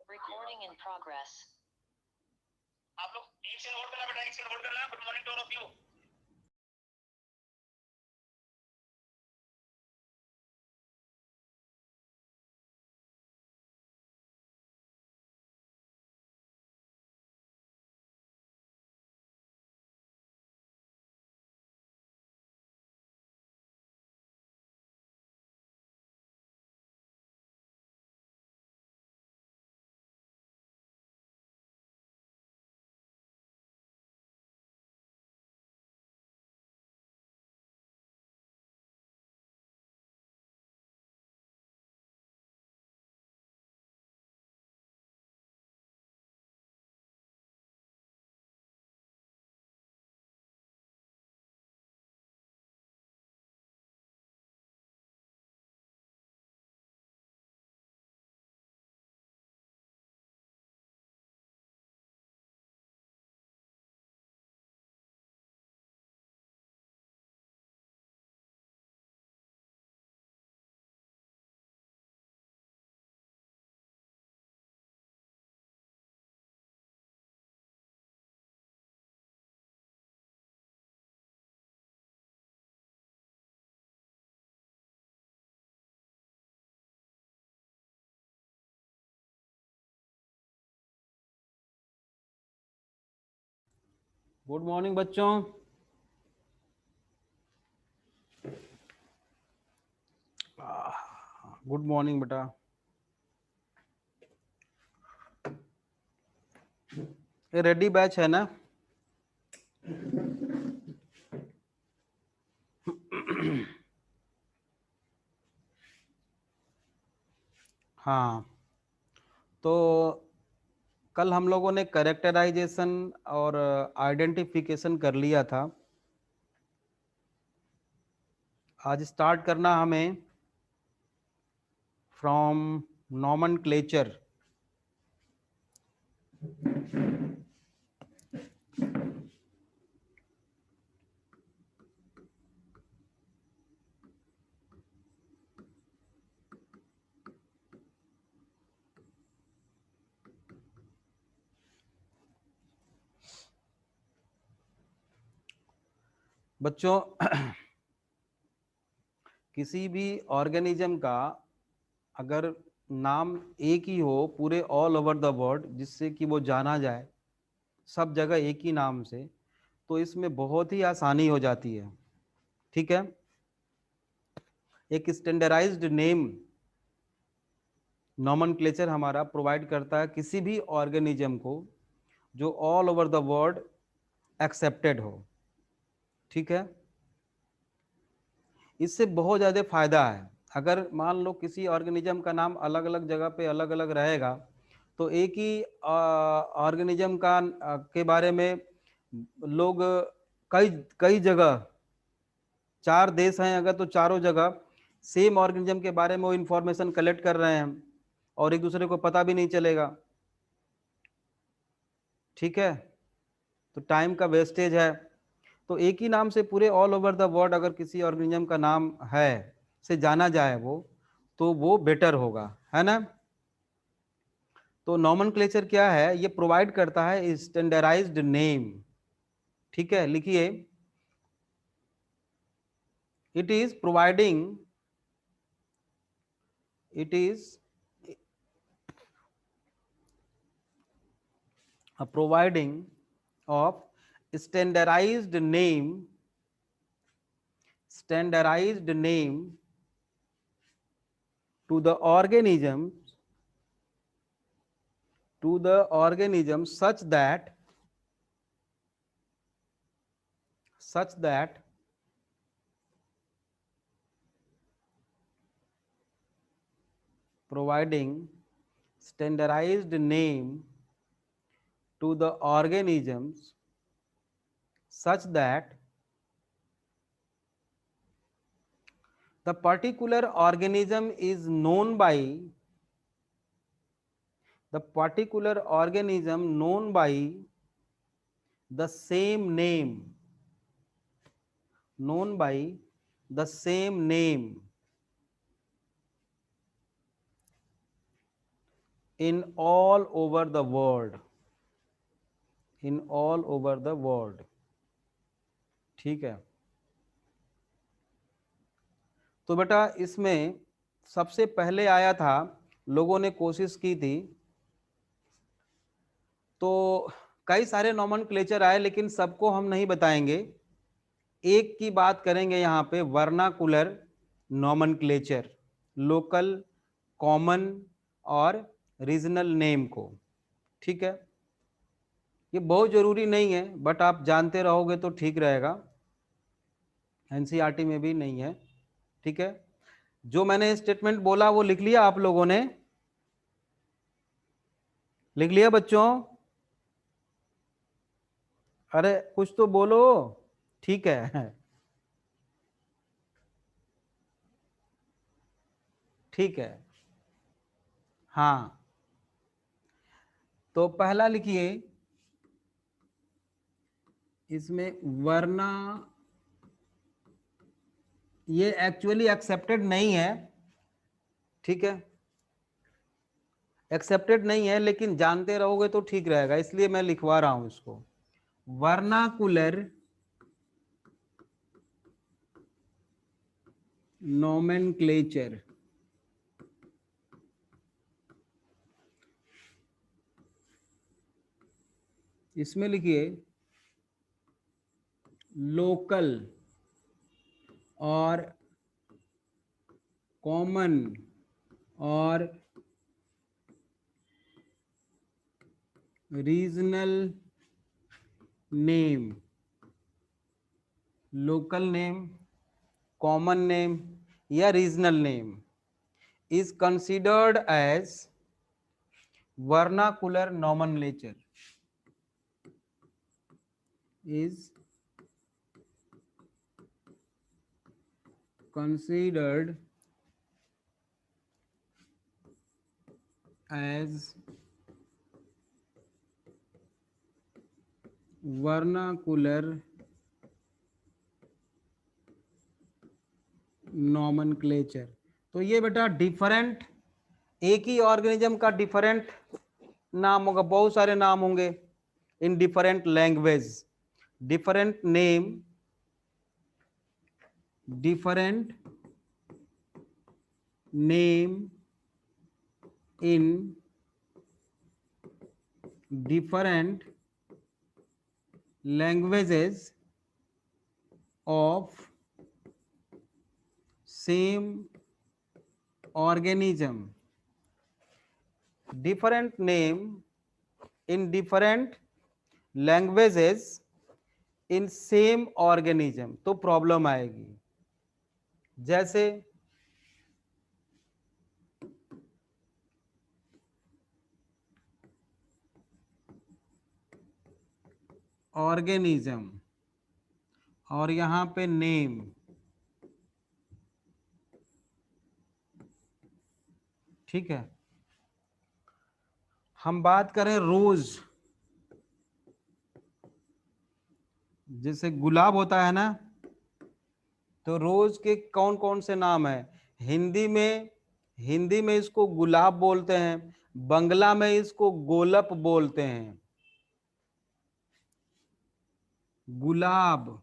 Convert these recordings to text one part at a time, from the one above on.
Recording in progress. आप लोग एक से नोट करना बेटा, एक से नोट करना। Good morning to all of you. Good morning बच्चों। गुड मॉर्निंग बेटा। ये रेडी बैच है ना? हाँ, तो कल हम लोगों ने कैरेक्टराइजेशन और आइडेंटिफिकेशन कर लिया था। आज स्टार्ट करना हमें फ्रॉम नॉमेनक्लेचर। बच्चों किसी भी ऑर्गेनिज्म का अगर नाम एक ही हो पूरे ऑल ओवर द वर्ल्ड, जिससे कि वो जाना जाए सब जगह एक ही नाम से, तो इसमें बहुत ही आसानी हो जाती है। ठीक है, एक स्टैंडर्डाइज्ड नेम नॉमेनक्लेचर हमारा प्रोवाइड करता है किसी भी ऑर्गेनिज्म को जो all over the world accepted हो। ठीक है, इससे बहुत ज़्यादा फायदा है। अगर मान लो किसी ऑर्गेनिज्म का नाम अलग अलग जगह पे अलग अलग रहेगा, तो एक ही ऑर्गेनिज्म का के बारे में लोग कई कई जगह, 4 देश हैं अगर, तो चारों जगह सेम ऑर्गेनिज्म के बारे में वो इंफॉर्मेशन कलेक्ट कर रहे हैं और एक दूसरे को पता भी नहीं चलेगा। ठीक है, तो टाइम का वेस्टेज है। तो एक ही नाम से पूरे ऑल ओवर द वर्ल्ड अगर किसी ऑर्गेनिज्म का नाम है से जाना जाए वो, तो वो बेटर होगा, है ना? तो नॉमेनक्लेचर क्या है? ये प्रोवाइड करता है स्टैंडर्डाइज्ड नेम। ठीक है, लिखिए, it is providing, it is a providing of standardized name to the organism such that providing standardized name to the organisms such that the particular organism is known by the same name, known by the same name in all over the world, in all over the world। ठीक है, तो बेटा इसमें सबसे पहले आया था, लोगों ने कोशिश की थी, तो कई सारे नॉमेनक्लेचर आए लेकिन सबको हम नहीं बताएंगे, एक की बात करेंगे यहाँ पे, वर्नाकुलर नॉमेनक्लेचर, लोकल, कॉमन और रीजनल नेम को। ठीक है, ये बहुत जरूरी नहीं है बट आप जानते रहोगे तो ठीक रहेगा, एनसीईआरटी में भी नहीं है। ठीक है, जो मैंने स्टेटमेंट बोला वो लिख लिया आप लोगों ने? लिख लिया बच्चों? अरे कुछ तो बोलो। ठीक है ठीक है, हाँ, तो पहला लिखिए, इसमें वर्ना, ये एक्चुअली एक्सेप्टेड नहीं है, ठीक है, एक्सेप्टेड नहीं है लेकिन जानते रहोगे तो ठीक रहेगा, इसलिए मैं लिखवा रहा हूं इसको, वर्नाकुलर नोमेनक्लेचर। इसमें लिखिए लोकल और कॉमन और regional name, local name, common name या regional name is considered as vernacular nomenclature, is considered as vernacular nomenclature। तो ये बेटा डिफरेंट, एक ही ऑर्गेनिज्म का डिफरेंट नाम होगा, बहुत सारे नाम होंगे in different language, different name, different name in different languages of same organism, different name in different languages in same organism, तो प्रॉब्लम आएगी। जैसे ऑर्गेनिज्म और यहां पे नेम, ठीक है, हम बात करें रोज, जैसे गुलाब होता है ना, तो रोज के कौन कौन से नाम है? हिंदी में इसको गुलाब बोलते हैं, बंगला में इसको गोलप बोलते हैं, गुलाब,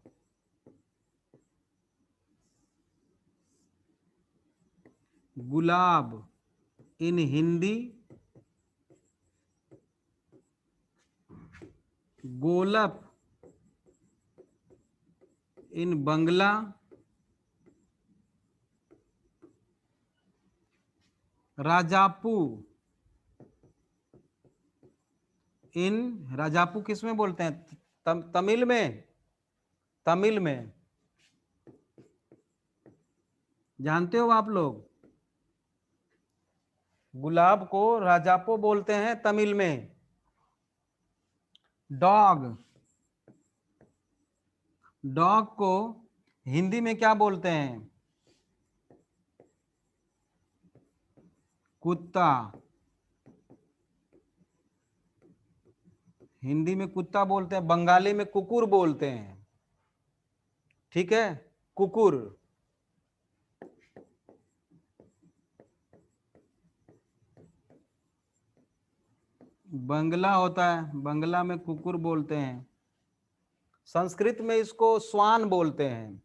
गुलाब इन हिंदी, गोलप इन बंगला, राजापू इन, राजापू किस में बोलते हैं? तमिल में, तमिल में, जानते हो आप लोग, गुलाब को राजापो बोलते हैं तमिल में। डॉग, डॉग को हिंदी में क्या बोलते हैं? कुत्ता, हिंदी में कुत्ता बोलते हैं, बंगाली में कुकुर बोलते हैं, ठीक है, कुकुर। बंगला होता है, बंगला में कुकुर बोलते हैं। संस्कृत में इसको स्वान बोलते हैं,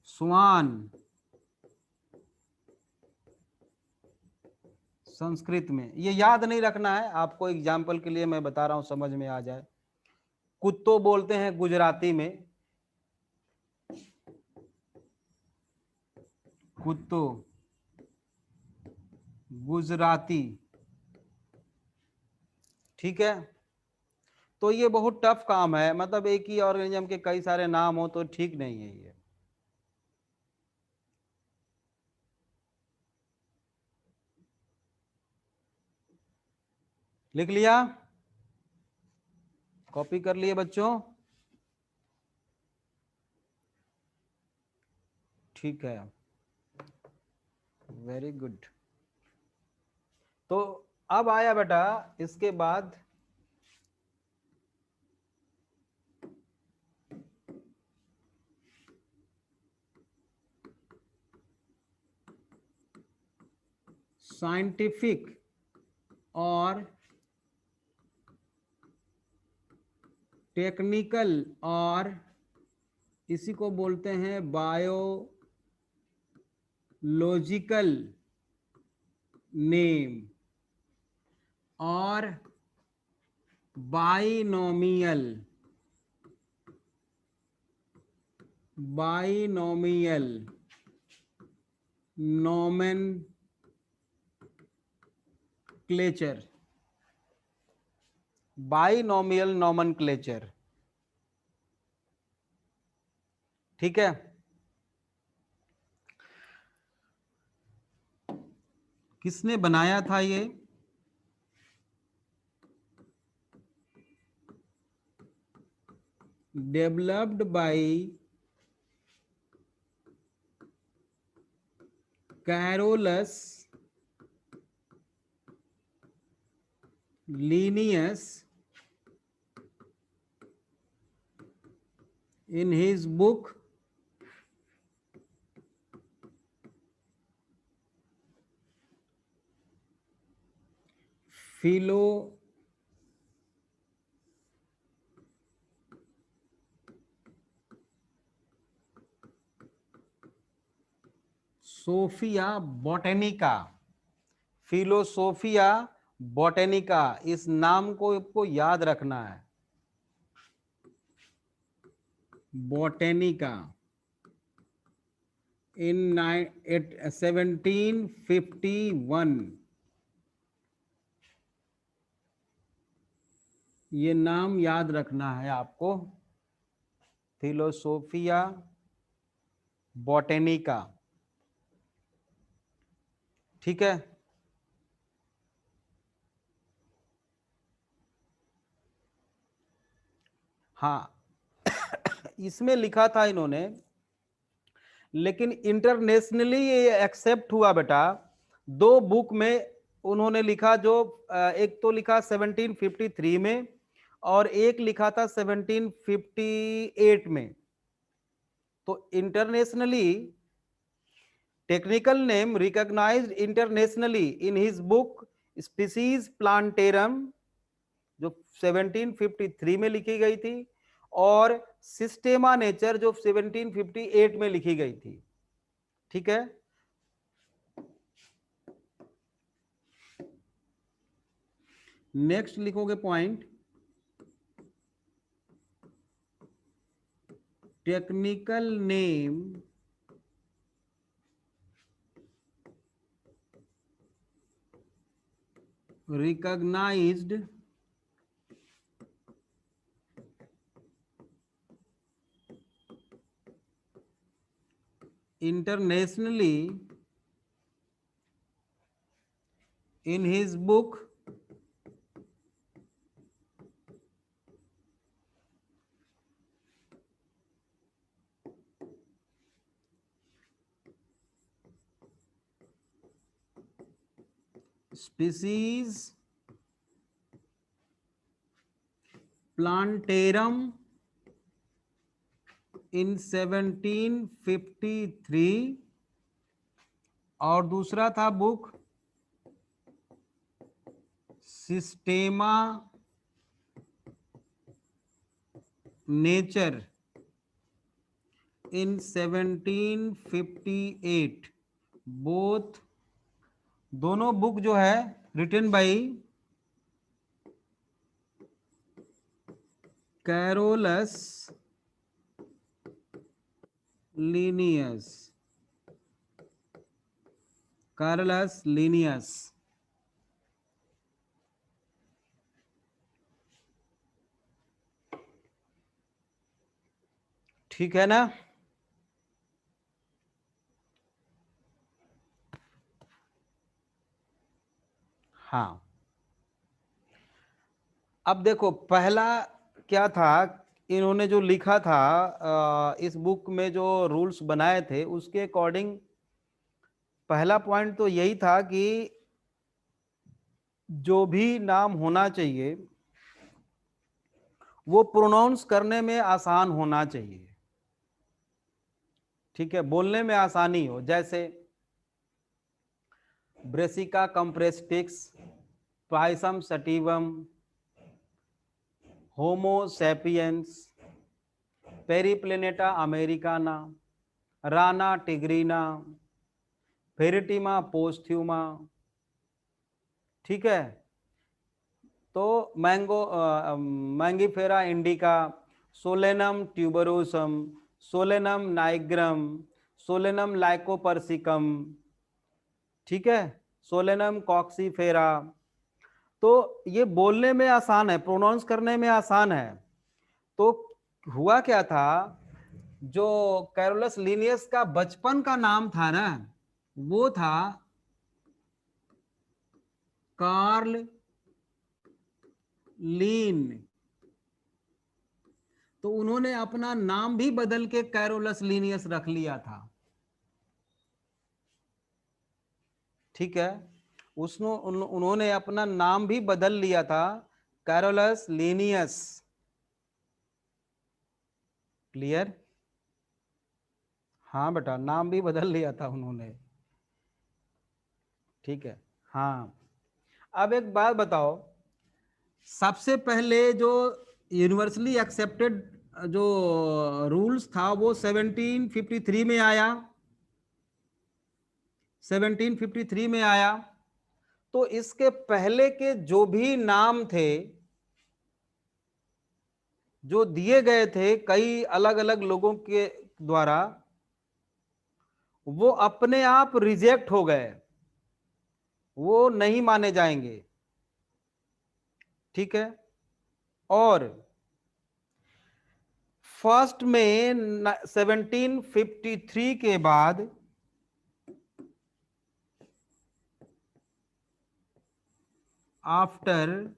स्वान संस्कृत में। ये याद नहीं रखना है आपको, एग्जाम्पल के लिए मैं बता रहा हूं, समझ में आ जाए। कुत्तो बोलते हैं गुजराती में, कुत्तो गुजराती, ठीक है। तो ये बहुत टफ काम है, मतलब एक ही ऑर्गेनिज्म के कई सारे नाम हो तो ठीक नहीं है ये। लिख लिया, कॉपी कर लिए बच्चों? ठीक है, वेरी गुड। तो अब आया बेटा इसके बाद साइंटिफिक और टेक्निकल, और इसी को बोलते हैं बायोलॉजिकल नेम, और बाइनोमियल नोमेनक्लेचर, बाइनोमियल नोमेनक्लेचर, ठीक है। किसने बनाया था ये? Developed by Carolus Linnaeus in his book Philosophia Botanica, Philosophia Botanica, इस नाम को आपको याद रखना है, बोटेनिका, इन 1751, ये नाम याद रखना है आपको, फिलोसोफिया बोटेनिका, ठीक है। हाँ इसमें लिखा था इन्होंने, लेकिन इंटरनेशनली ये एक्सेप्ट हुआ बेटा। दो बुक में उन्होंने लिखा, जो एक तो लिखा 1753 में और एक लिखा था 1758 में। तो internationally technical name recognized internationally in his book Species Plantarum, जो 1753 में लिखी गई थी, और सिस्टेमा नेचर जो 1758 में लिखी गई थी, ठीक है। नेक्स्ट लिखोगे point, technical name recognized internationally in his book species plantarum in 1753, और दूसरा था book Systema nature in 1758 both दोनों बुक जो है written by Carolus Linnaeus Carolus Linnaeus. ठीक है ना। हाँ, अब देखो पहला क्या था, इन्होंने जो लिखा था इस बुक में जो रूल्स बनाए थे उसके अकॉर्डिंग पहला पॉइंट तो यही था कि जो भी नाम होना चाहिए वो प्रोनाउंस करने में आसान होना चाहिए। ठीक है, बोलने में आसानी हो, जैसे Brassica campestris, Pisum sativum, Homo sapiens, Periplaneta americana, Rana tigrina, Pheretima posthuma. ठीक है, तो Mangifera indica, Solanum tuberosum, Solanum nigrum, Solanum lycopersicum. ठीक है, सोलेनम कॉक्सीफेरा। तो ये बोलने में आसान है, प्रोनाउंस करने में आसान है। तो हुआ क्या था, जो कैरोलस लीनियस का बचपन का नाम था ना, वो था कार्ल लीन। तो उन्होंने अपना नाम भी बदल के कैरोलस लीनियस रख लिया था। ठीक है, उन्होंने अपना नाम भी बदल लिया था कैरोलस लीनियस। क्लियर? हाँ बेटा, नाम भी बदल लिया था उन्होंने। ठीक है, हाँ। अब एक बात बताओ, सबसे पहले जो यूनिवर्सली एक्सेप्टेड जो रूल्स था वो 1753 में आया। 1753 में आया। तो इसके पहले के जो भी नाम थे जो दिए गए थे कई अलग अलग लोगों के द्वारा, वो अपने आप रिजेक्ट हो गए, वो नहीं माने जाएंगे। ठीक है, और फर्स्ट में 1753 के बाद आफ्टर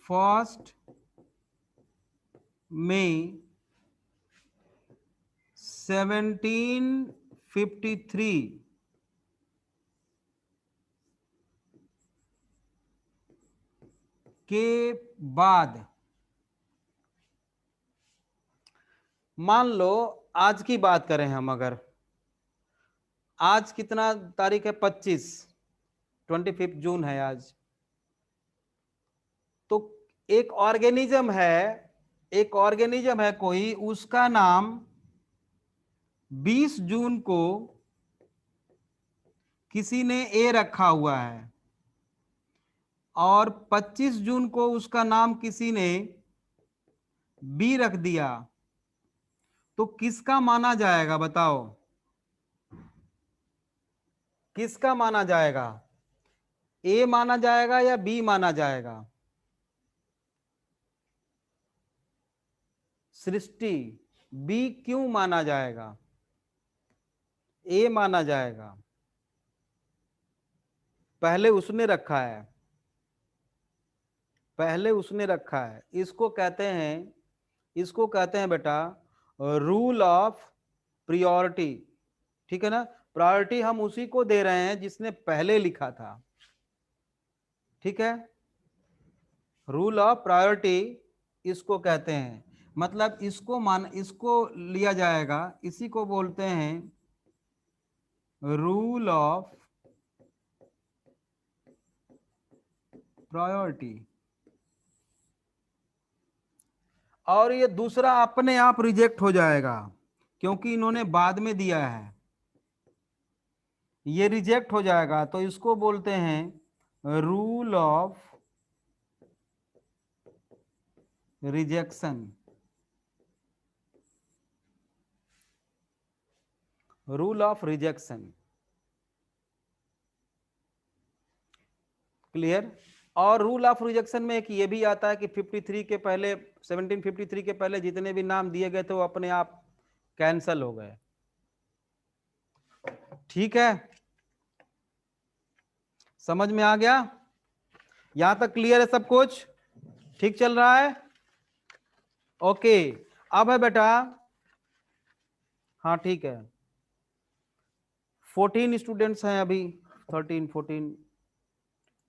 फर्स्ट में 1753 के बाद, मान लो आज की बात करें हम, अगर आज कितना तारीख है, 25 जून है आज। तो एक ऑर्गेनिज्म है कोई, उसका नाम 20 जून को किसी ने ए रखा हुआ है और 25 जून को उसका नाम किसी ने बी रख दिया, तो किसका माना जाएगा बताओ? किसका माना जाएगा? ए माना जाएगा या बी माना जाएगा? सृष्टि, बी क्यों माना जाएगा? ए माना जाएगा। पहले उसने रखा है, पहले उसने रखा है। इसको कहते हैं बेटा रूल ऑफ प्रियोरिटी। ठीक है ना, प्रायोरिटी हम उसी को दे रहे हैं जिसने पहले लिखा था। ठीक है, रूल ऑफ प्रायोरिटी इसको कहते हैं। मतलब इसको लिया जाएगा, इसी को बोलते हैं रूल ऑफ प्रायोरिटी, और ये दूसरा अपने आप रिजेक्ट हो जाएगा क्योंकि इन्होंने बाद में दिया है, ये रिजेक्ट हो जाएगा। तो इसको बोलते हैं rule of rejection, rule of rejection. Clear. और रूल ऑफ रिजेक्शन में एक ये भी आता है कि 53 के पहले 1753 के पहले जितने भी नाम दिए गए थे वो अपने आप कैंसल हो गए। ठीक है, समझ में आ गया? यहां तक क्लियर है सब कुछ? ठीक चल रहा है? ओके। अब है बेटा, हाँ ठीक है, 14 स्टूडेंट्स हैं अभी, 13-14।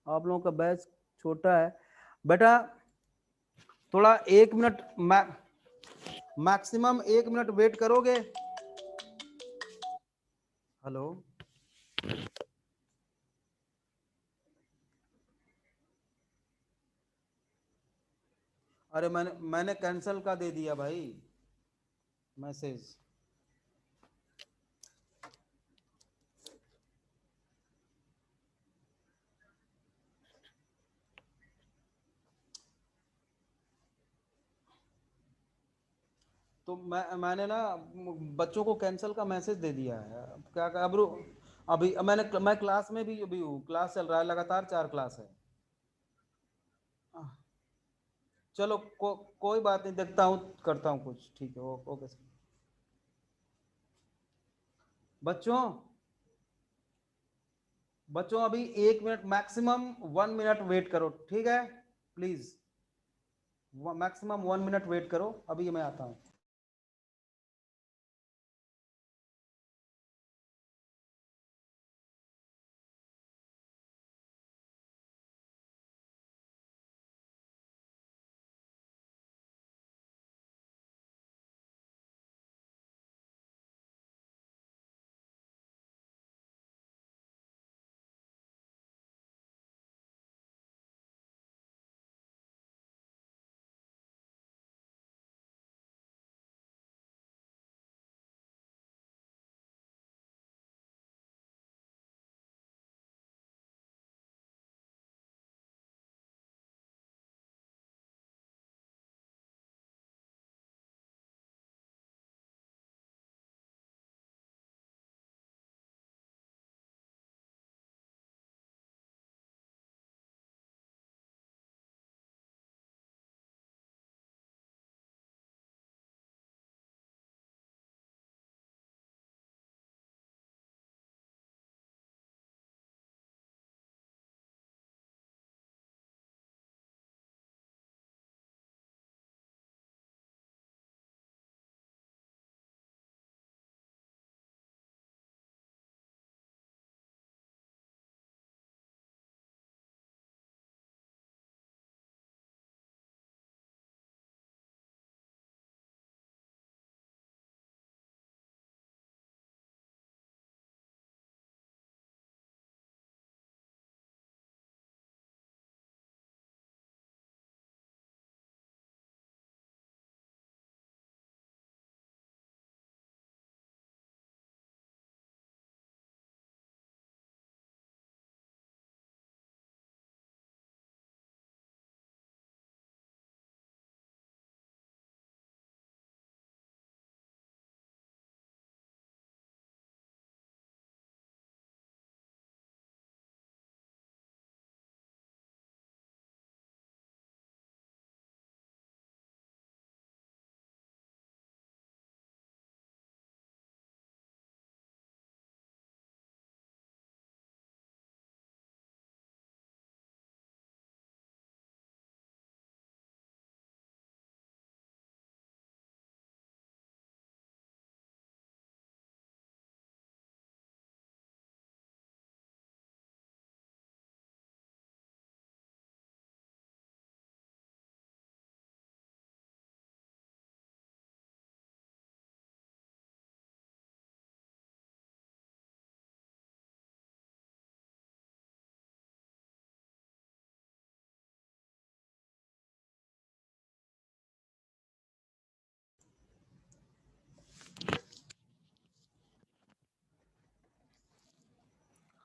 आप लोगों का बैच छोटा है बेटा, थोड़ा 1 मिनट मैक्सिमम 1 मिनट वेट करोगे? हेलो, अरे मैंने कैंसिल का दे दिया भाई मैसेज। तो मैंने ना बच्चों को कैंसिल का मैसेज दे दिया है। अब क्या अब अभी मैं क्लास में भी अभी हूँ, क्लास चल रहा है, लगातार 4 क्लास है। चलो कोई बात नहीं, देखता हूँ करता हूँ कुछ। ठीक है, ओके सर। बच्चों बच्चों अभी 1 मिनट मैक्सिमम 1 मिनट वेट करो, ठीक है? प्लीज मैक्सिमम 1 मिनट वेट करो, अभी मैं आता हूँ।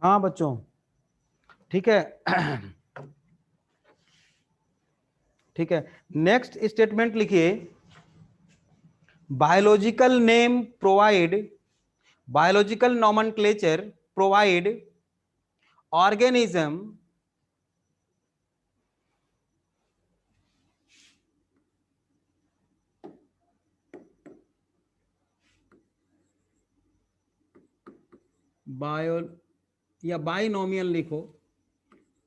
हाँ बच्चों, ठीक है। ठीक है, नेक्स्ट स्टेटमेंट लिखिए। Biological name provide, biological nomenclature provide organism bio या बाइनोमियल लिखो,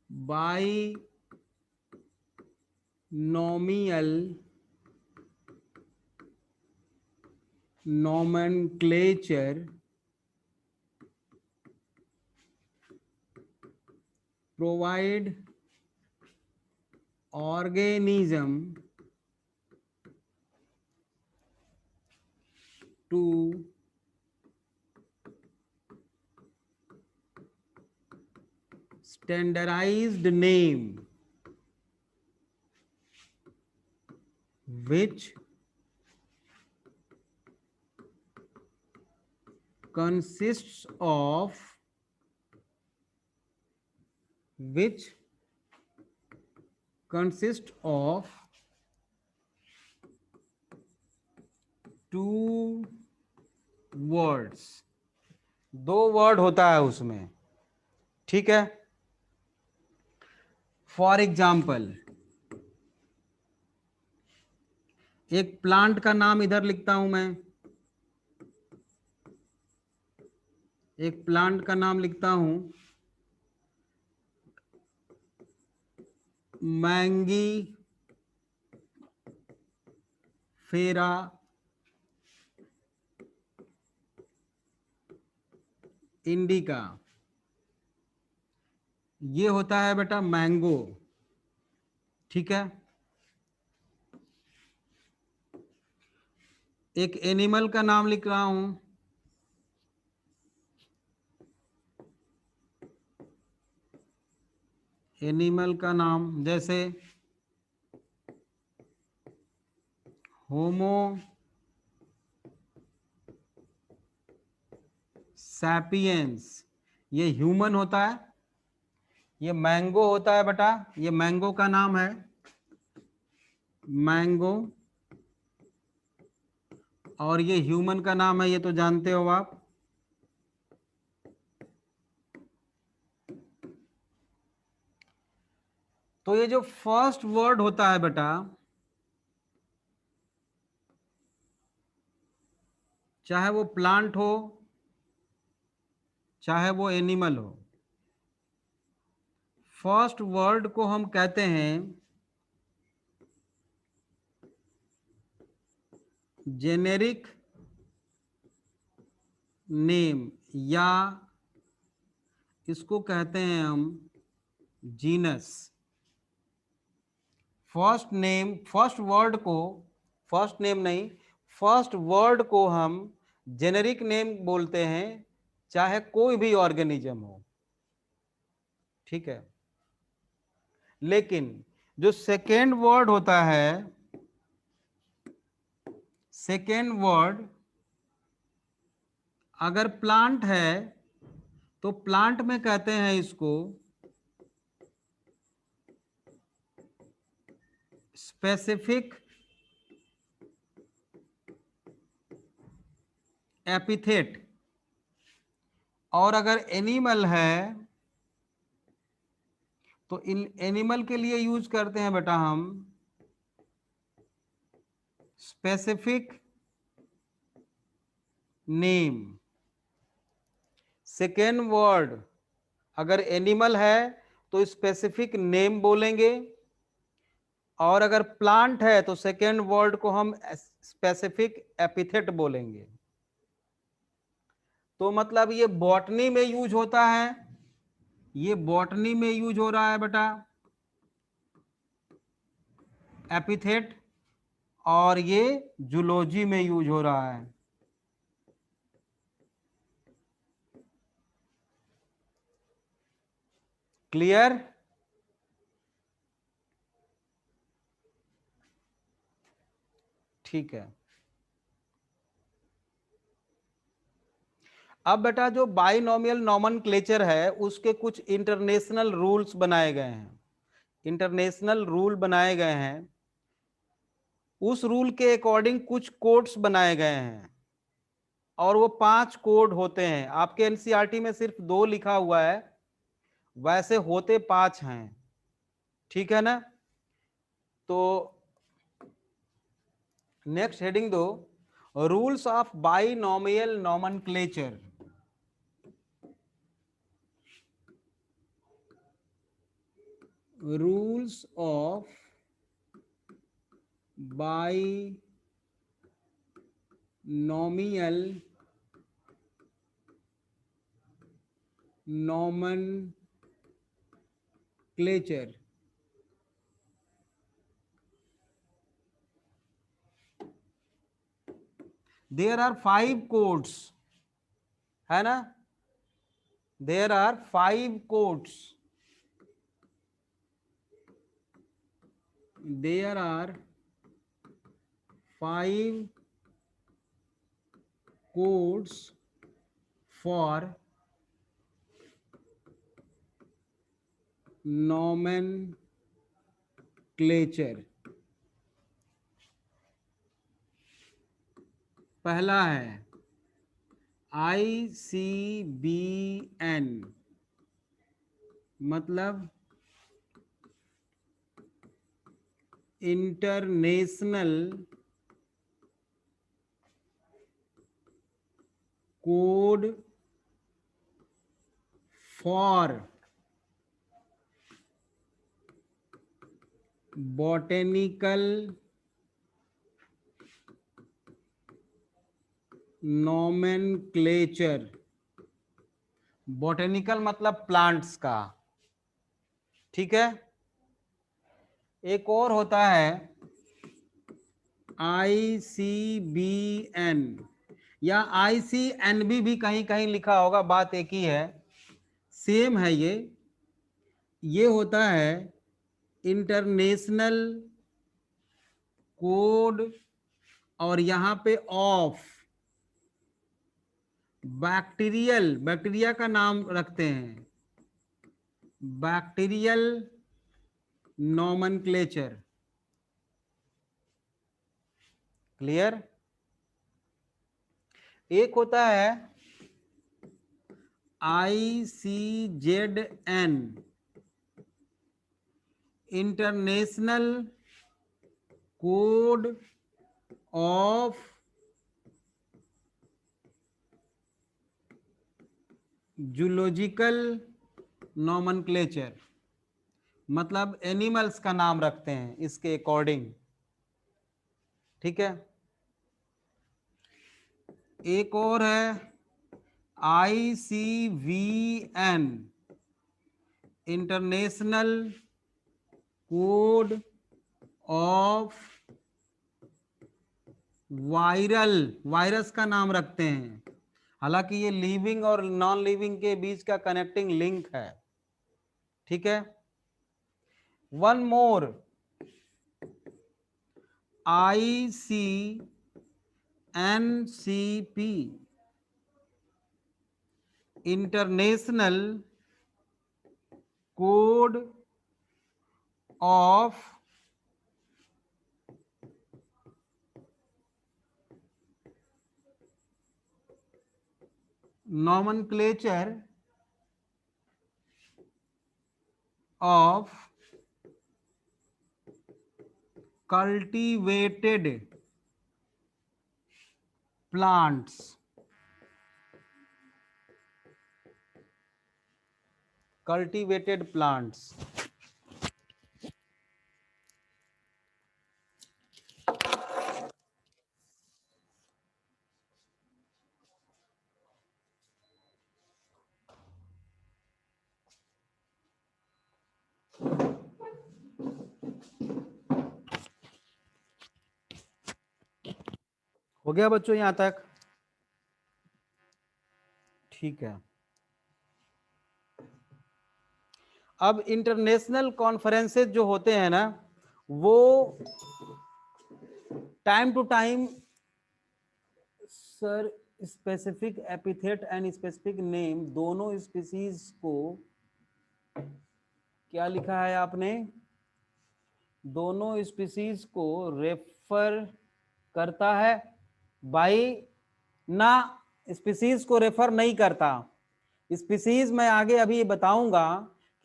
binomial nomenclature provide organism to standardized name which consists of two words, दो वर्ड होता है उसमें, ठीक है। फॉर एग्जाम्पल, एक प्लांट का नाम इधर लिखता हूं मैं, एक प्लांट का नाम लिखता हूं मैंगी फेरा इंडिका, ये होता है बेटा मैंगो, ठीक है। एक एनिमल का नाम लिख रहा हूं, एनिमल का नाम जैसे होमो सैपियंस, ये ह्यूमन होता है। ये मैंगो होता है बेटा, ये मैंगो का नाम है, मैंगो, और ये ह्यूमन का नाम है, ये तो जानते हो आप। तो ये जो फर्स्ट वर्ड होता है बेटा, चाहे वो प्लांट हो चाहे वो एनिमल हो, फर्स्ट वर्ड को हम कहते हैं जेनेरिक नेम, या इसको कहते हैं हम genus. First name, first word को, फर्स्ट नेम नहीं, फर्स्ट वर्ड को हम जेनेरिक नेम बोलते हैं, चाहे कोई भी ऑर्गेनिज्म हो, ठीक है। लेकिन जो सेकेंड वर्ड होता है, सेकेंड वर्ड अगर प्लांट है तो प्लांट में कहते हैं इसको स्पेसिफिक एपिथेट, और अगर एनिमल है तो इन एनिमल के लिए यूज करते हैं बेटा हम स्पेसिफिक नेम। सेकेंड वर्ड अगर एनिमल है तो स्पेसिफिक नेम बोलेंगे, और अगर प्लांट है तो सेकेंड वर्ड को हम स्पेसिफिक एपिथेट बोलेंगे। तो मतलब ये बॉटनी में यूज होता है, ये बॉटनी में यूज हो रहा है बेटा एपिथेट, और ये जूलॉजी में यूज हो रहा है। क्लियर? ठीक है। अब बेटा जो बाइनोमियल नोमेनक्लेचर है उसके कुछ इंटरनेशनल रूल्स बनाए गए हैं, इंटरनेशनल रूल बनाए गए हैं, उस रूल के अकॉर्डिंग कुछ कोड्स बनाए गए हैं और वो 5 कोड होते हैं। आपके एनसीईआरटी में सिर्फ 2 लिखा हुआ है, वैसे होते 5 हैं, ठीक है ना। तो नेक्स्ट हेडिंग दो, rules of binomial nomenclature. Rules of binomial nomenclature। There are 5 codes, है ना, there are 5 codes, there are 5 codes for nomenclature। पहला है ICBN, मतलब international code for botanical nomenclature. Botanical मतलब प्लांट्स का, ठीक है। एक और होता है ICBN या ICNB भी कहीं कहीं लिखा होगा, बात एक ही है, सेम है ये होता है इंटरनेशनल कोड और यहां पे ऑफ बैक्टीरियल, बैक्टीरिया का नाम रखते हैं, बैक्टीरियल नोमेनक्लेचर। क्लियर। एक होता है ICZN, international code of zoological nomenclature, मतलब एनिमल्स का नाम रखते हैं इसके अकॉर्डिंग, ठीक है। एक और है ICVN, international code of viral, virus का नाम रखते हैं, हालांकि ये लिविंग और नॉन लिविंग के बीच का कनेक्टिंग लिंक है, ठीक है। One more, ICNCP, international code of nomenclature of cultivated plants, cultivated plants। हो गया बच्चों यहां तक, ठीक है। अब इंटरनेशनल कॉन्फ्रेंसेस जो होते हैं ना, वो time to time, sir specific epithet and specific name, दोनों स्पीसीज को क्या लिखा है आपने, दोनों स्पीसीज को रेफर करता है बाई, ना स्पीसीज को रेफर नहीं करता। स्पीसीज मैं आगे अभी बताऊंगा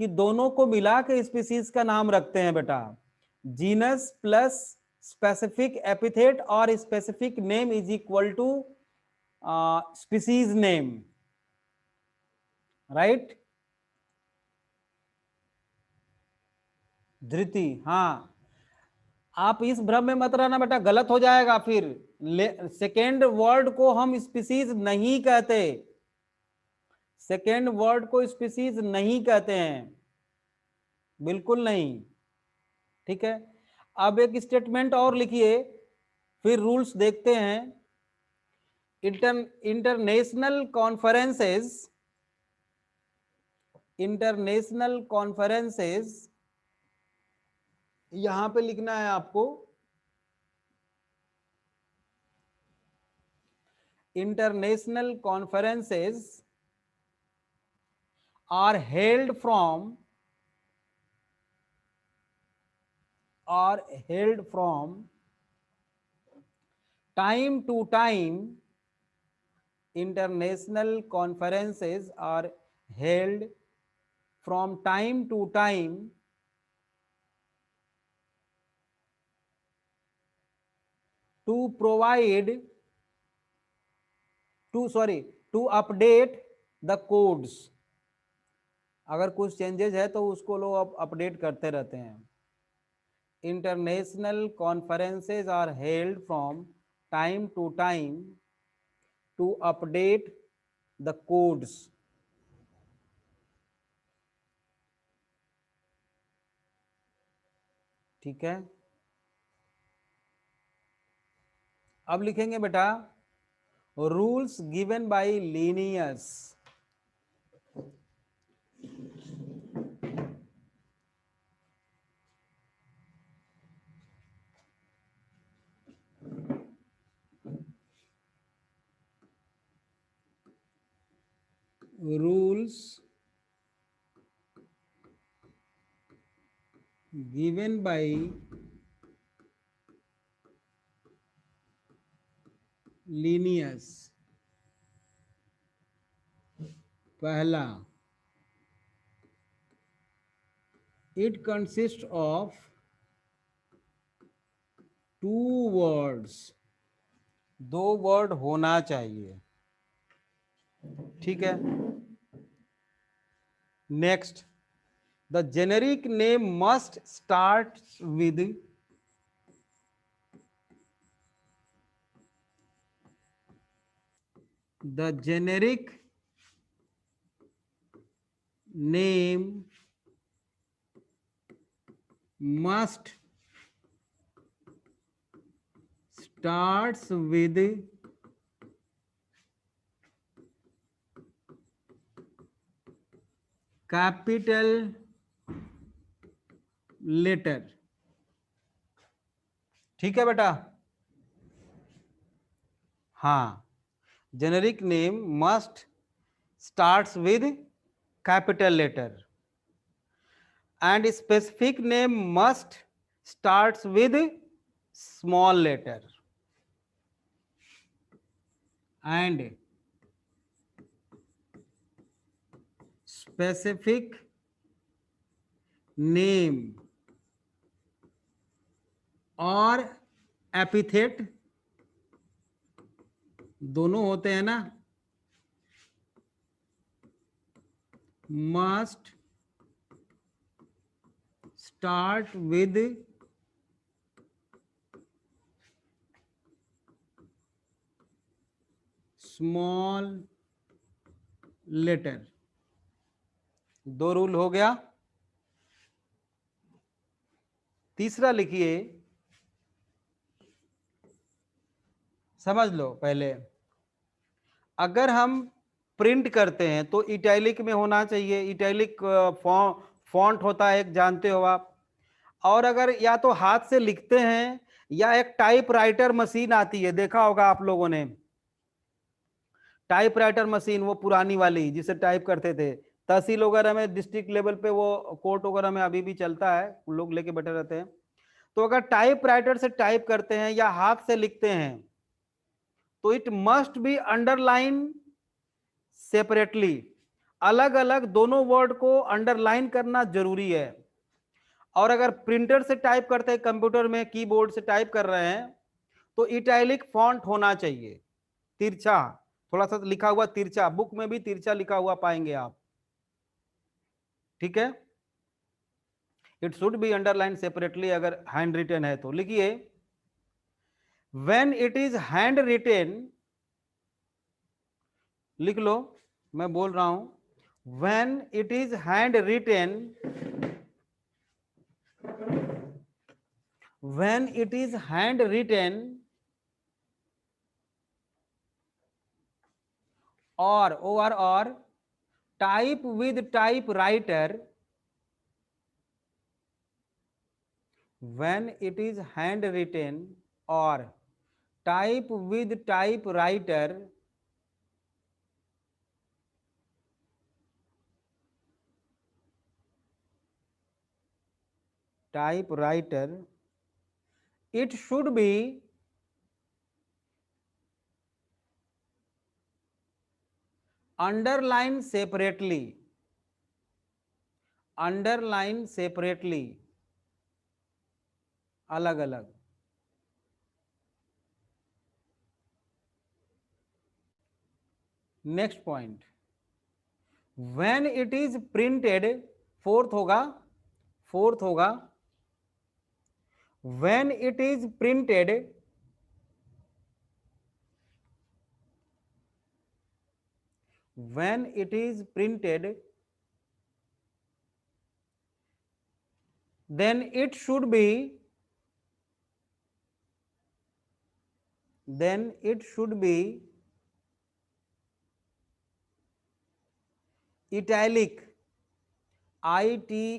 कि दोनों को मिला के स्पीसीज का नाम रखते हैं बेटा, जीनस प्लस स्पेसिफिक एपिथेट और specific name is equal to species name, right. Dhriti, हाँ, आप इस भ्रम में मत रहना बेटा, गलत हो जाएगा फिर। सेकेंड वर्ड को हम स्पीसीज नहीं कहते, सेकेंड वर्ड को स्पीसीज नहीं कहते हैं, बिल्कुल नहीं, ठीक है। अब एक स्टेटमेंट और लिखिए, फिर रूल्स देखते हैं। इंटरनेशनल कॉन्फ्रेंसेस यहां पे लिखना है आपको, international conferences are held from time to time. International conferences are held from time to time to update the codes. अगर कुछ चेंजेस है तो उसको लोग अपडेट करते रहते हैं। International conferences are held from time to time to update the codes. ठीक है, अब लिखेंगे बेटा rules given by Linnaeus. Rules given by Linnaeus। पहला, it consists of 2 words, 2 word होना चाहिए, ठीक है। Next, the generic name must start with the generic name must starts with capital letter। ठीक है बेटा, हाँ, generic name must starts with capital letter and specific name must starts with small letter and specific name और epithet दोनों होते हैं ना, must start with small letter. 2 rule हो गया। तीसरा लिखिए, समझ लो पहले, अगर हम प्रिंट करते हैं तो इटैलिक में होना चाहिए, इटैलिक फॉन्ट होता है एक, जानते हो आप। और अगर या तो हाथ से लिखते हैं या एक टाइप राइटर मशीन आती है, देखा होगा आप लोगों ने, टाइपराइटर मशीन, वो पुरानी वाली जिसे टाइप करते थे, तहसील वगैरह में, डिस्ट्रिक्ट लेवल पे, वो कोर्ट वगैरह में अभी भी चलता है, लोग लेके बैठे रहते हैं। तो अगर टाइपराइटर से टाइप करते हैं या हाथ से लिखते हैं तो it must be underline separately, अलग अलग दोनों वर्ड को अंडरलाइन करना जरूरी है। और अगर प्रिंटर से टाइप करते हैं, कंप्यूटर में कीबोर्ड से टाइप कर रहे हैं, तो इटैलिक फॉन्ट होना चाहिए, तिरछा, थोड़ा सा लिखा हुआ तिरछा, बुक में भी तिरछा लिखा हुआ पाएंगे आप, ठीक है। It should be underline separately अगर हैंड रिटन है तो। लिखिए, when it is hand written, लिख लो, मैं बोल रहा हूं, when it is hand written, when it is hand written or type with typewriter, when it is hand written or type with typewriter, typewriter, it should be underline separately, underline separately, अलग अलग। Next point, when it is printed, fourth होगा, fourth होगा, when it is printed, when it is printed, then it should be, then it should be italic, ITALIC,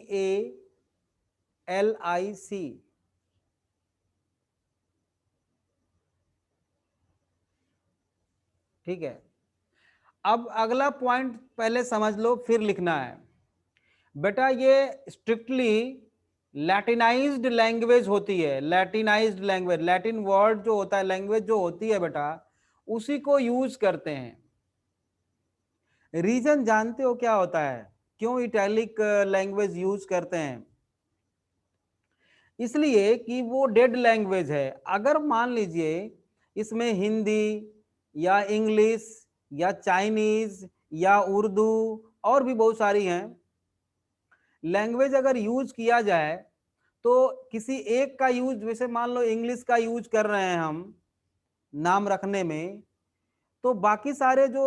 ठीक है। अब अगला point पहले समझ लो फिर लिखना है बेटा। ये स्ट्रिक्टली लैटिनाइज्ड लैंग्वेज होती है, लैटिनाइज्ड लैंग्वेज, लैटिन वर्ड जो होता है, लैंग्वेज जो होती है बेटा, उसी को यूज करते हैं। रीजन जानते हो क्या होता है, क्यों इटैलिक लैंग्वेज यूज करते हैं? इसलिए कि वो डेड लैंग्वेज है। अगर मान लीजिए इसमें हिंदी या इंग्लिश या चाइनीज या उर्दू और भी बहुत सारी हैं लैंग्वेज, अगर यूज किया जाए तो किसी एक का यूज, जैसे मान लो इंग्लिश का यूज कर रहे हैं हम नाम रखने में, तो बाकी सारे जो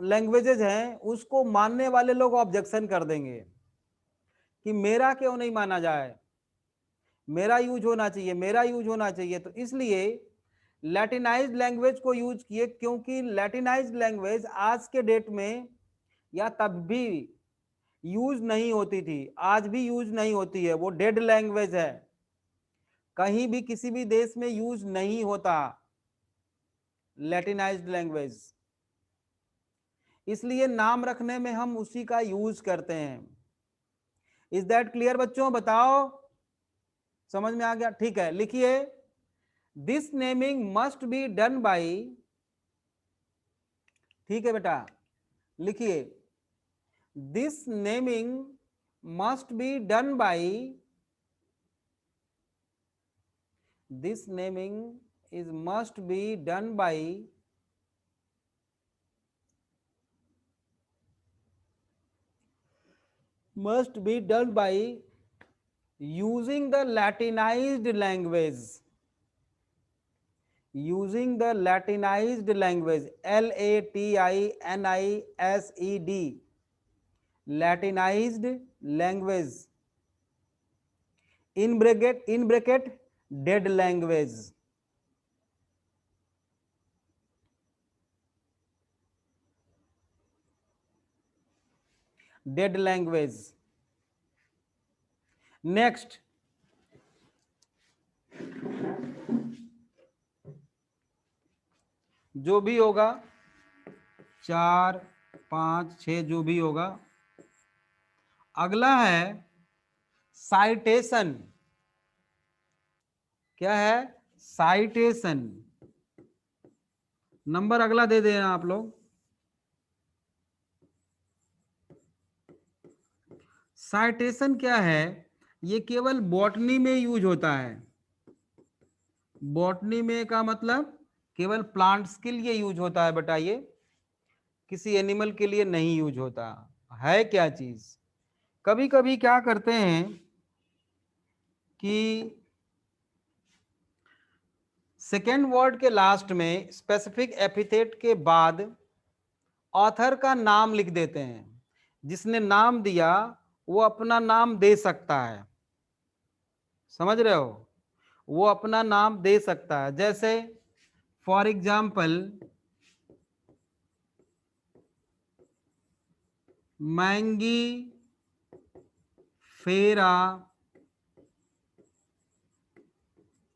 लैंग्वेजेज हैं उसको मानने वाले लोग ऑब्जेक्शन कर देंगे कि मेरा क्यों नहीं माना जाए, मेरा यूज होना चाहिए, मेरा यूज होना चाहिए। तो इसलिए लैटिनाइज्ड लैंग्वेज को यूज किए, क्योंकि लैटिनाइज्ड लैंग्वेज आज के डेट में या तब भी यूज नहीं होती थी, आज भी यूज नहीं होती है, वो डेड लैंग्वेज है, कहीं भी किसी भी देश में यूज नहीं होता लैटिनाइज्ड लैंग्वेज। इसलिए नाम रखने में हम उसी का यूज करते हैं। इज दैट क्लियर बच्चों? बताओ, समझ में आ गया? ठीक है, लिखिए, this naming must be done by, ठीक है बेटा, लिखिए, this naming must be done by, this naming is must be done by using the Latinized language, using the Latinized language, LATINISED, Latinized language, in bracket dead language, dead language। Next, जो भी होगा 4 5 6 जो भी होगा। अगला है citation. क्या है? साइटेशन। नंबर अगला दे देना आप लोग। साइटेशन क्या है? ये केवल बॉटनी में यूज होता है। बॉटनी में का मतलब केवल प्लांट्स के लिए यूज होता है बेटा, ये किसी एनिमल के लिए नहीं यूज होता है। क्या चीज, कभी कभी क्या करते हैं कि सेकेंड वर्ड के लास्ट में स्पेसिफिक एपिथेट के बाद ऑथर का नाम लिख देते हैं। जिसने नाम दिया वो अपना नाम दे सकता है, समझ रहे हो? वो अपना नाम दे सकता है। जैसे फॉर एग्जाम्पल मैंगी फेरा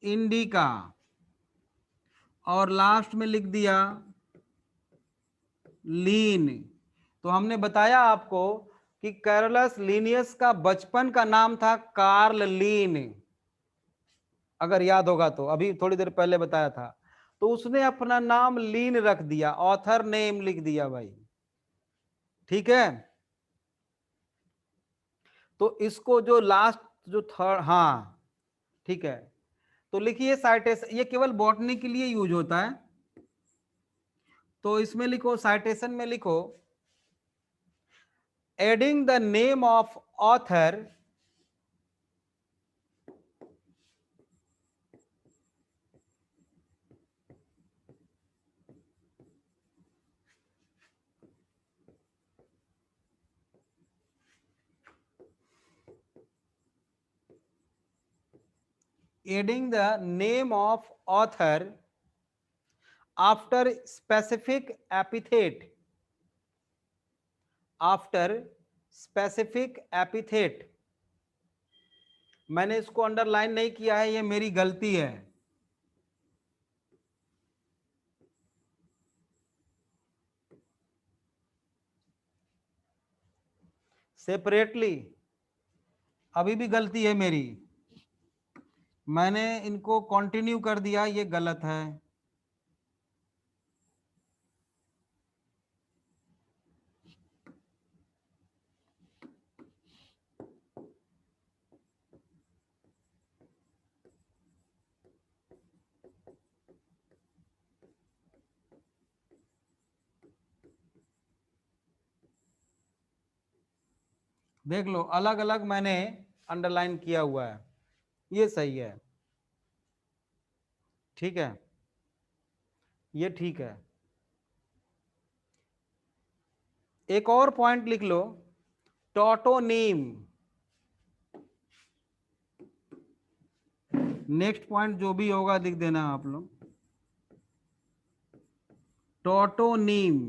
इंडिका और लास्ट में लिख दिया लीन। तो हमने बताया आपको कि कैरोलस लीनियस का बचपन का नाम था कार्ल लीन, अगर याद होगा तो, अभी थोड़ी देर पहले बताया था। तो उसने अपना नाम लीन रख दिया, ऑथर नेम लिख दिया भाई। ठीक है, तो इसको जो लास्ट जो थर्ड, हाँ ठीक है, तो लिखिए साइटेशन। ये केवल बॉटनी के लिए यूज होता है, तो इसमें लिखो, साइटेशन में लिखो adding the name of author adding the name of author after specific epithet, after specific epithet। मैंने इसको अंडरलाइन नहीं किया है, ये मेरी गलती है। सेपरेटली, अभी भी गलती है मेरी, मैंने इनको कंटिन्यू कर दिया, ये गलत है। देख लो, अलग अलग मैंने अंडरलाइन किया हुआ है, ये सही है। ठीक है, ये ठीक है। एक और पॉइंट लिख लो, टोटोनीम। नेक्स्ट पॉइंट जो भी होगा लिख देना आप लोग, टोटोनीम।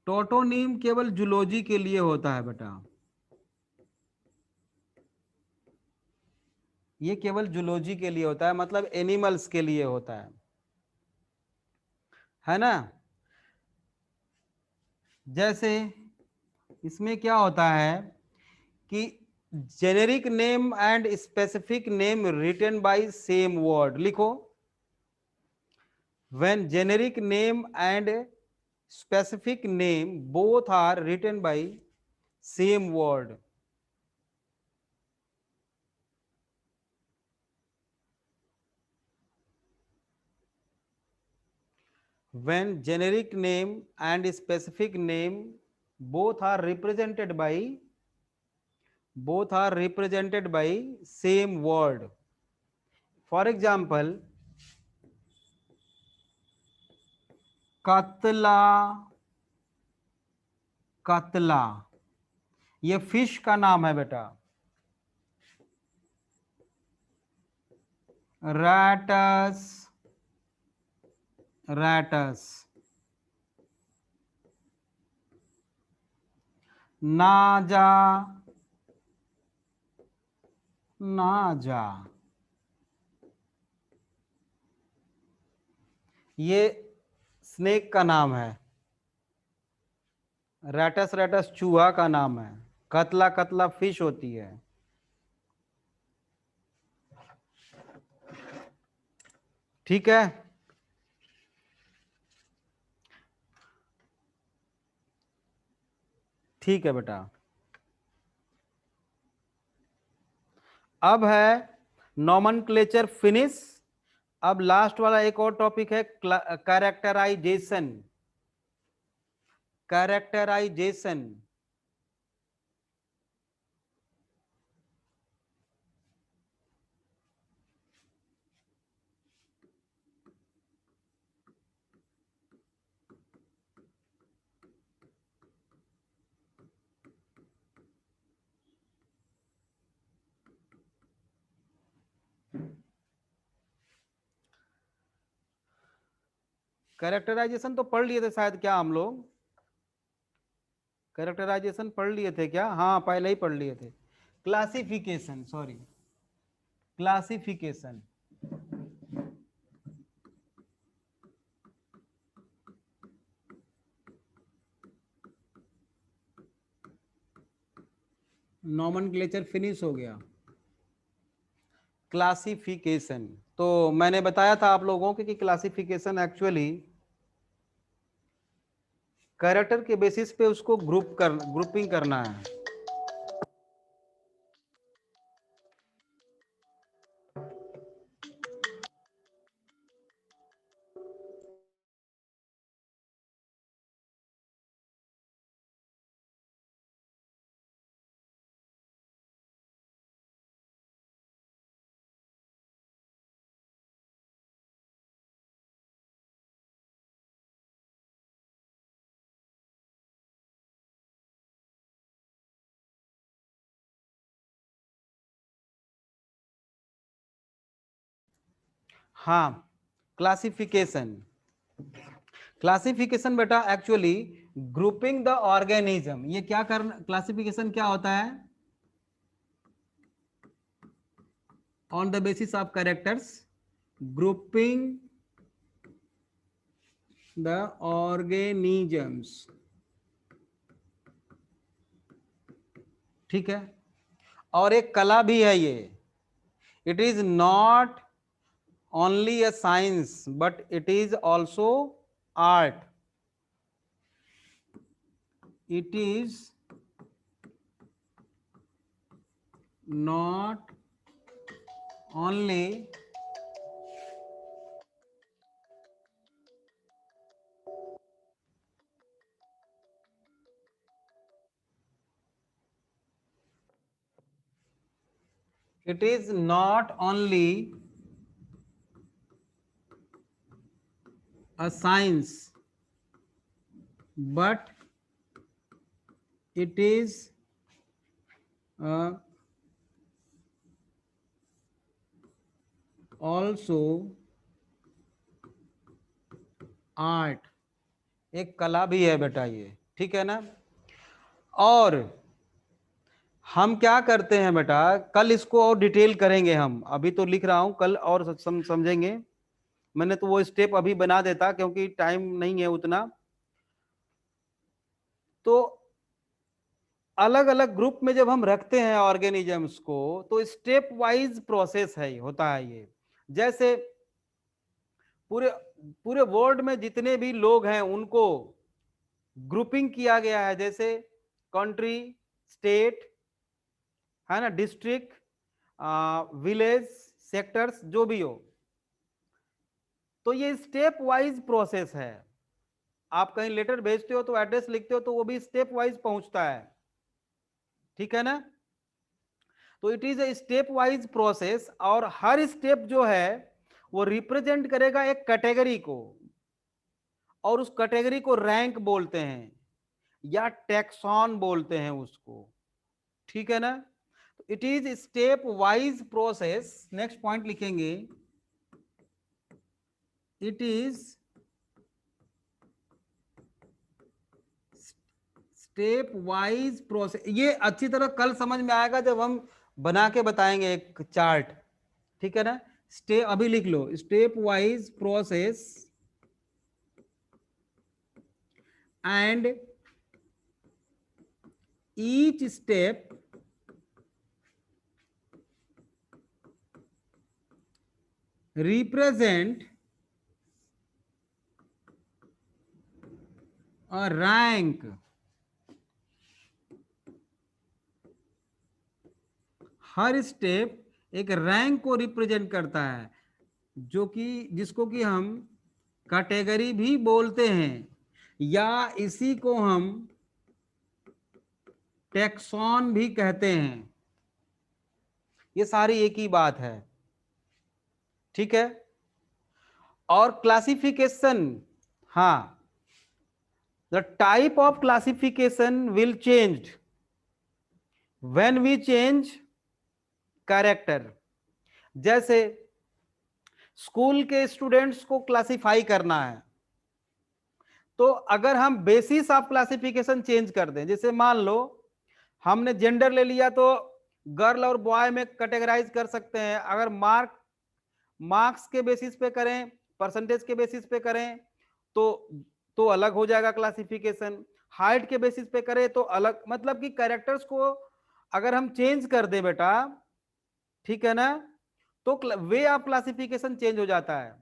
टोटोनीम केवल जूलॉजी के लिए होता है बेटा, ये केवल जूलॉजी के लिए होता है, मतलब एनिमल्स के लिए होता है ना। जैसे इसमें क्या होता है कि generic name and specific name written by same word, लिखो when generic name and specific name both are written by same word। when generic name and specific name both are represented by same word। for example कतला, कतला ये fish का नाम है बेटा। Rattus, Rattus. नाजा, नाजा। ये स्नेक का नाम है, रेटस रेटस चूहा का नाम है, कतला कतला फिश होती है। ठीक है, ठीक है बेटा। अब है नॉमेनक्लेचर फिनिश। अब लास्ट वाला एक और टॉपिक है कैरेक्टराइजेशन। कैरेक्टराइजेशन कैरेक्टराइजेशन तो पढ़ लिए थे शायद, क्या हम लोग कैरेक्टराइजेशन पढ़ लिए थे क्या? हाँ पहले ही पढ़ लिए थे। Classification, sorry, classification. Nomenclature finish हो गया। क्लासिफिकेशन, तो मैंने बताया था आप लोगों को कि क्लासिफिकेशन एक्चुअली कैरेक्टर के बेसिस पे उसको ग्रुपिंग करना है। हाँ, क्लासिफिकेशन, क्लासिफिकेशन बेटा एक्चुअली ग्रुपिंग द ऑर्गेनिज्म। ये क्या करना, क्लासिफिकेशन क्या होता है? On the basis of characters, grouping the organisms. ठीक है, और एक कला भी है ये। It is not only a science but it is also art. It is not only it is not only a science but it is also art। एक कला भी है बेटा ये, ठीक है ना। और हम क्या करते हैं बेटा, कल इसको और डिटेल करेंगे हम, अभी तो लिख रहा हूं, कल और समझेंगे। मैंने तो वो स्टेप अभी बना देता क्योंकि टाइम नहीं है उतना। तो अलग अलग ग्रुप में जब हम रखते हैं ऑर्गेनिजम्स को, तो स्टेप वाइज प्रोसेस है, होता है ये। जैसे पूरे पूरे वर्ल्ड में जितने भी लोग हैं उनको ग्रुपिंग किया गया है, जैसे कंट्री, स्टेट, है ना, डिस्ट्रिक्ट, विलेज, सेक्टर्स, जो भी हो। तो ये स्टेप वाइज प्रोसेस है। आप कहीं लेटर भेजते हो तो एड्रेस लिखते हो तो वो भी स्टेप वाइज पहुंचता है, ठीक है ना। तो it is a step wise process, और हर स्टेप जो है वो रिप्रेजेंट करेगा एक कैटेगरी को, और उस कैटेगरी को रैंक बोलते हैं या टैक्सॉन बोलते हैं उसको, ठीक है ना। It is step wise process. Next point लिखेंगे, it is step wise process. ये अच्छी तरह कल समझ में आएगा जब हम बना के बताएंगे एक चार्ट, ठीक है ना। स्टेप अभी लिख लो, step wise process and each step represent a rank. हर स्टेप एक रैंक को रिप्रेजेंट करता है, जो कि जिसको कि हम कैटेगरी भी बोलते हैं, या इसी को हम टैक्सॉन भी कहते हैं। ये सारी एक ही बात है, ठीक है। और क्लासिफिकेशन, हाँ, the type of classification will change when we change character. जैसे स्कूल के स्टूडेंट्स को क्लासिफाई करना है, तो अगर हम बेसिस ऑफ क्लासिफिकेशन चेंज कर दें, जैसे मान लो हमने जेंडर ले लिया, तो गर्ल और बॉय में कैटेगराइज कर सकते हैं। अगर मार्क्स के बेसिस पे करें, परसेंटेज के बेसिस पे करें, तो अलग हो जाएगा क्लासिफिकेशन। हाइट के बेसिस पे करें तो अलग, मतलब कि कैरेक्टर्स को अगर हम चेंज कर दें बेटा, ठीक है ना, तो वे ऑफ क्लासिफिकेशन चेंज हो जाता है।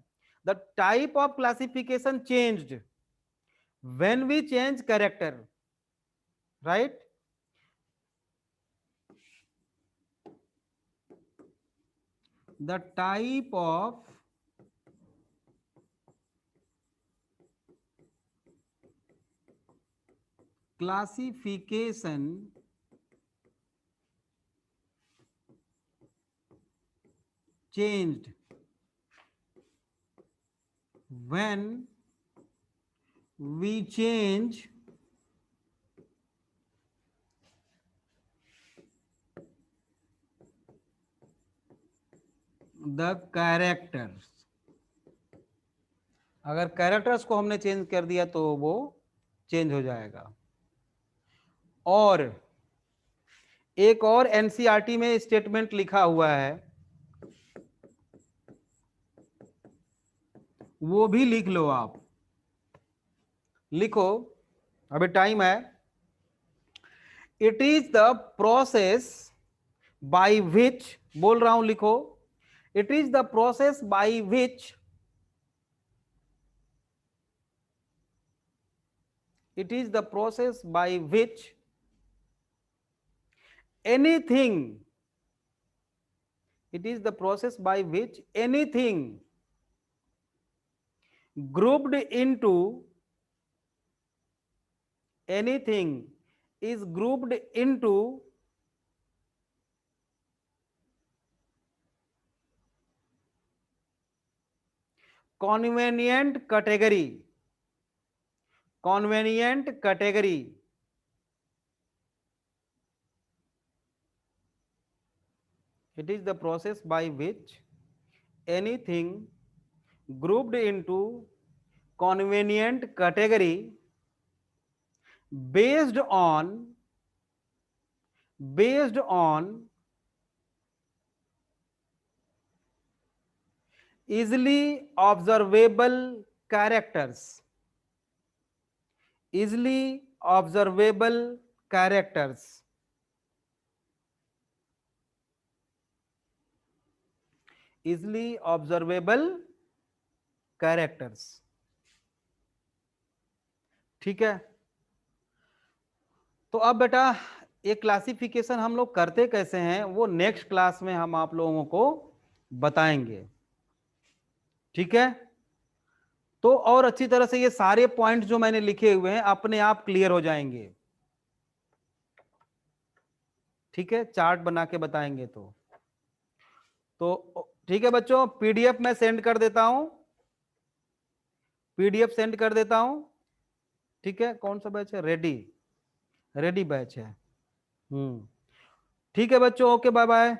The type of classification changed when we change character, right. The type of classification changed when we change the characters। अगर कैरेक्टर्स को हमने चेंज कर दिया तो वो चेंज हो जाएगा। और एक और एनसीईआरटी में स्टेटमेंट लिखा हुआ है, वो भी लिख लो आप, लिखो, अभी टाइम है। It is the process by which, बोल रहा हूं लिखो, it is the process by which, it is the process by which anything, it is the process by which anything grouped into, anything is grouped into convenient category, convenient category, it is the process by which anything grouped into convenient category based on easily observable characters, easily observable characters, easily observable characters, ठीक है। तो अब बेटा ये classification हम लोग करते कैसे हैं, वो नेक्स्ट क्लास में हम आप लोगों को बताएंगे, ठीक है। तो और अच्छी तरह से ये सारे पॉइंट जो मैंने लिखे हुए हैं अपने आप क्लियर हो जाएंगे, ठीक है, चार्ट बना के बताएंगे। तो ठीक है बच्चों, पीडीएफ मैं सेंड कर देता हूं, पीडीएफ सेंड कर देता हूं, ठीक है। कौन सा बैच है? रेडी, रेडी बैच है। ठीक है बच्चों, ओके बाय बाय,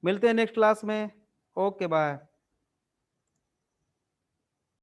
मिलते हैं नेक्स्ट क्लास में, ओके बाय।